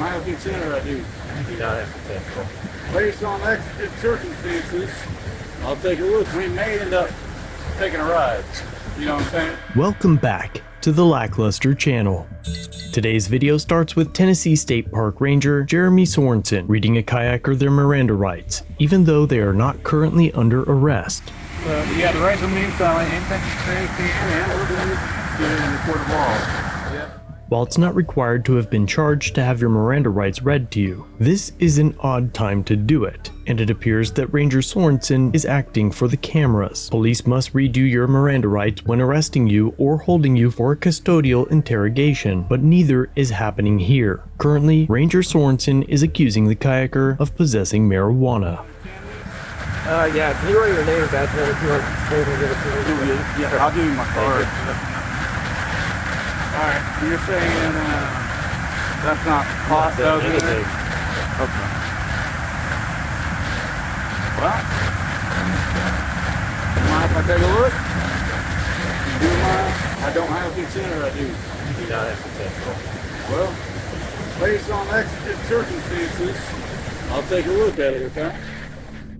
have consent or I do? You do not have consent. Based on exigent circumstances, I'll take a look. We may end up taking a ride. You know what I'm saying? Welcome back to the LackLuster channel. Today's video starts with Tennessee State Park Ranger Jeremy Sorensen reading a kayaker their Miranda rights, even though they are not currently under arrest. You have the right to remain silent. Anything you say can and will be in the court of law. While it's not required to have been charged to have your Miranda rights read to you, this is an odd time to do it, and it appears that Ranger Sorensen is acting for the cameras. Police must redo your Miranda rights when arresting you or holding you for a custodial interrogation, but neither is happening here. Currently, Ranger Sorensen is accusing the kayaker of possessing marijuana. Yeah, can you write your name back there if you want to give it to me? Yeah, I'll give you my card. Alright, you're saying that's not pot though? Anything. Okay. Well, you mind if I take a look? You do mind? I don't have consent or I do? You do not have consent. Well, based on exigent circumstances, I'll take a look at it, okay?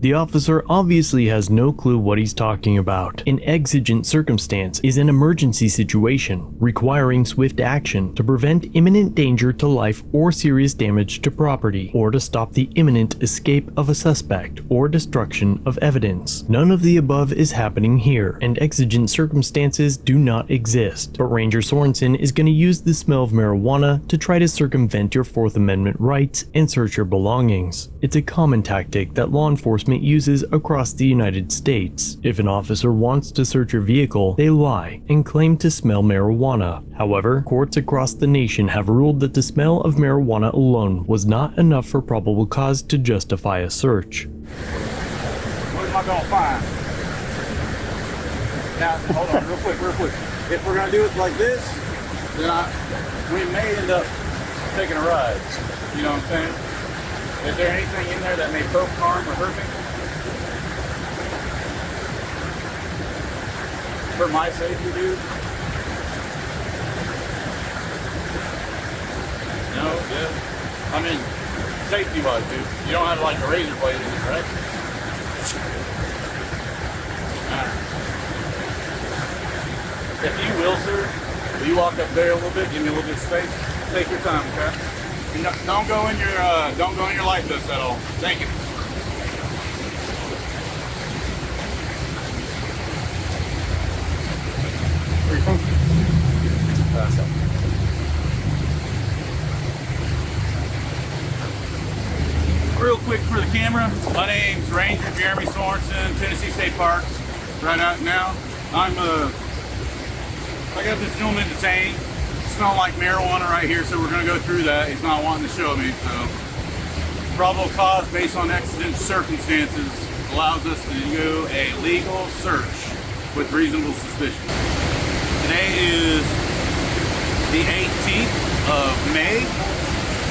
The officer obviously has no clue what he's talking about. An exigent circumstance is an emergency situation requiring swift action to prevent imminent danger to life or serious damage to property, or to stop the imminent escape of a suspect or destruction of evidence. None of the above is happening here, and exigent circumstances do not exist. But Ranger Sorensen is going to use the smell of marijuana to try to circumvent your Fourth Amendment rights and search your belongings. It's a common tactic that law enforcement uses across the United States. If an officer wants to search your vehicle, they lie and claim to smell marijuana. However, courts across the nation have ruled that the smell of marijuana alone was not enough for probable cause to justify a search. What am I gonna find? Now, hold on, real quick. If we're gonna do it like this, then we may end up taking a ride. You know what I'm saying? Is there anything in there that may poke, harm, or hurt me? For my safety, dude? No, yeah. I mean, safety-wise, dude. You don't have like a razor blade in it, right? Alright. If you will, sir, will you walk up there a little bit, give me a little bit of space? Take your time, okay? Don't go in your life vest at all. Thank you. Where you from? Real quick for the camera, my name's Ranger Jeremy Sorensen, Tennessee State Parks. Right now, I got this gentleman detained. Smell like marijuana right here, so we're going to go through that. He's not wanting to show me, so probable cause based on exigent circumstances allows us to do a legal search with reasonable suspicion. Today is the 18th of May,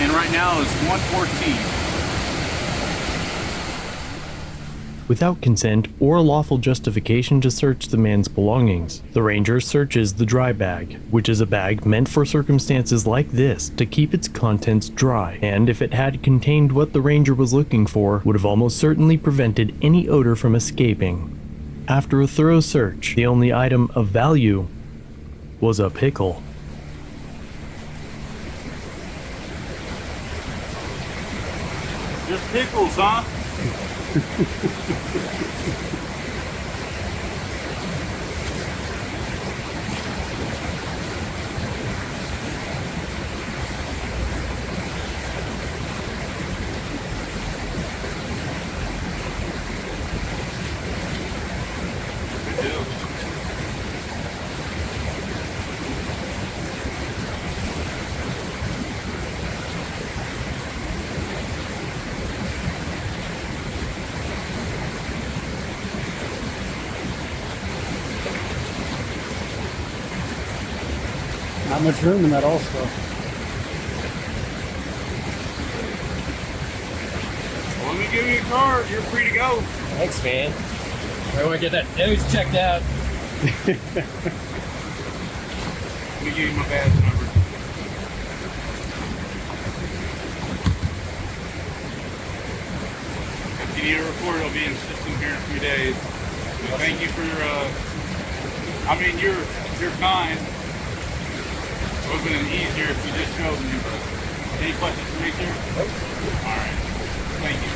and right now is 1:14. Without consent or a lawful justification to search the man's belongings, the ranger searches the dry bag, which is a bag meant for circumstances like this to keep its contents dry, and if it had contained what the ranger was looking for, would have almost certainly prevented any odor from escaping. After a thorough search, the only item of value was a pickle. Just pickles, huh? Not much room in that all stuff. Well, let me give you a card. You're free to go. Thanks, man. I want to get that nose checked out. Let me give you my badge number. video record will be in the system here in a few days. So thank you for your, I mean, you're kind. It would have been easier if you just showed me, but any questions for me, sir? Alright, thank you.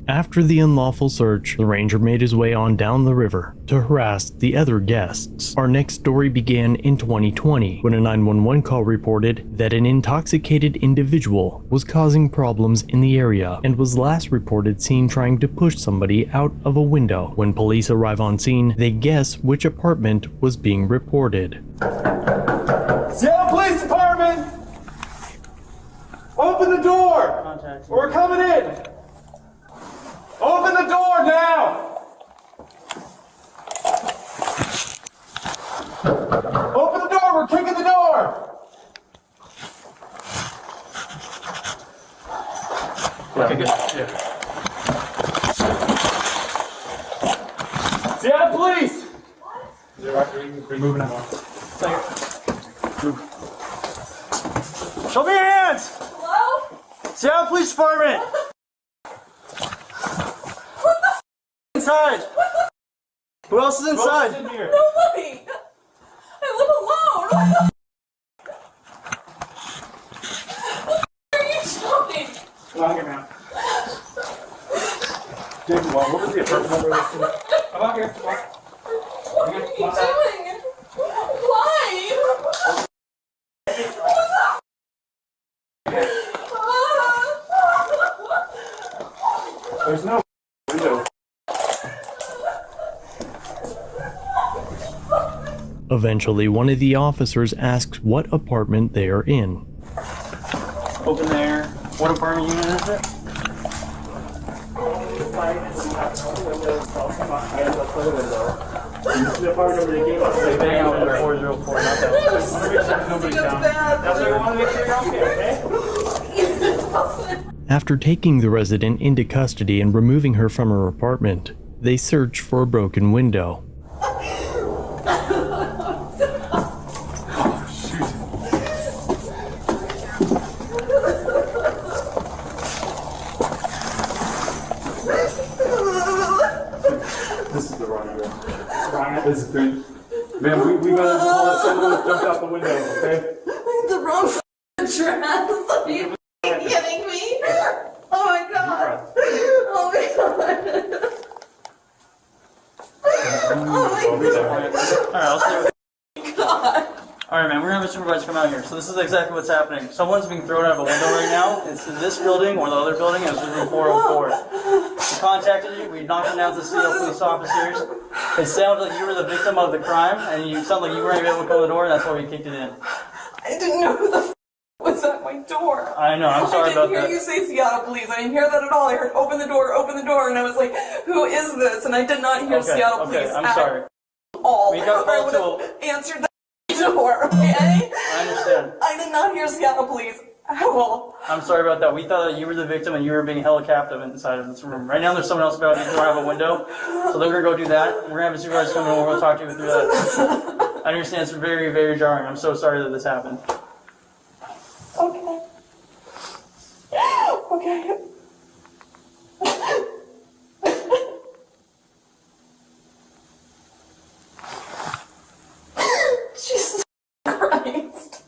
After the unlawful search, the ranger made his way on down the river to harass the other guests. Our next story began in 2020 when a 911 call reported that an intoxicated individual was causing problems in the area and was last reported seen trying to push somebody out of a window. When police arrive on scene, they guess which apartment was being reported. Seattle Police Department! Open the door! We're coming in! Open the door now! Open the door! We're kicking the door! Okay, good. Yeah. Seattle Police! We're moving them on. Show me your hands! Hello? Seattle Police Department! Inside! Who else is inside? Nobody! I live alone! What are you doing? Come on, get me out. Jacob, what was the apartment number? Come on here. Come on. What are you doing? Why? There's no window. Eventually, one of the officers asks what apartment they are in. Open there. What apartment unit is it? This is the apartment number they gave us. They bang out with 404, not that one. Nobody's down. That's why I want to make sure you're okay? After taking the resident into custody and removing her from her apartment, they search for a broken window. This is the wrong room. This is good. Man, we gotta call that someone who jumped out the window, okay? The wrong address. Are you kidding me? Oh my god. Oh my god. Oh my Alright, I'll stay with god. Alright, man, we're gonna have a supervisor come out here. So this is exactly what's happening. Someone's being thrown out of a window right now. It's in this building or the other building, and it's in room 404. We contacted you, we knocked on down to CL police officers. It sounded like you were the victim of the crime, and you sounded like you weren't able to go to the door, and that's why we kicked it in. I didn't know who the was at my door. I know, I'm sorry about that. I didn't hear you say Seattle Police. I didn't hear that at all. I heard open the door, and I was like, who is this? And I did not hear Seattle Police I'm at sorry. all. We got I called would have answered the door, okay? I understand. I did not hear Seattle Police at all. I'm sorry about that. We thought that you were the victim and you were being held captive inside of this room. Right now there's someone else about to throw out of a window, so they're going to go do that. We're going to have a supervisor come in and we'll talk to you through that. I understand it's very, very jarring. I'm so sorry that this happened. Okay. Okay. Jesus Christ.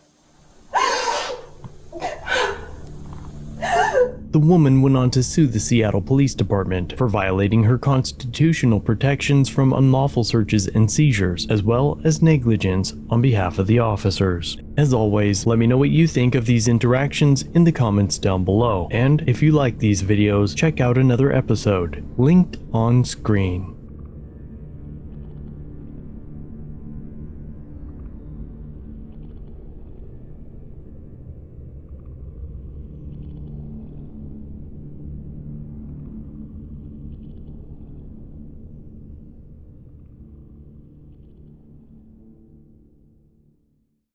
The woman went on to sue the Seattle Police Department for violating her constitutional protections from unlawful searches and seizures, as well as negligence on behalf of the officers. As always, let me know what you think of these interactions in the comments down below. And if you like these videos, check out another episode, linked on screen.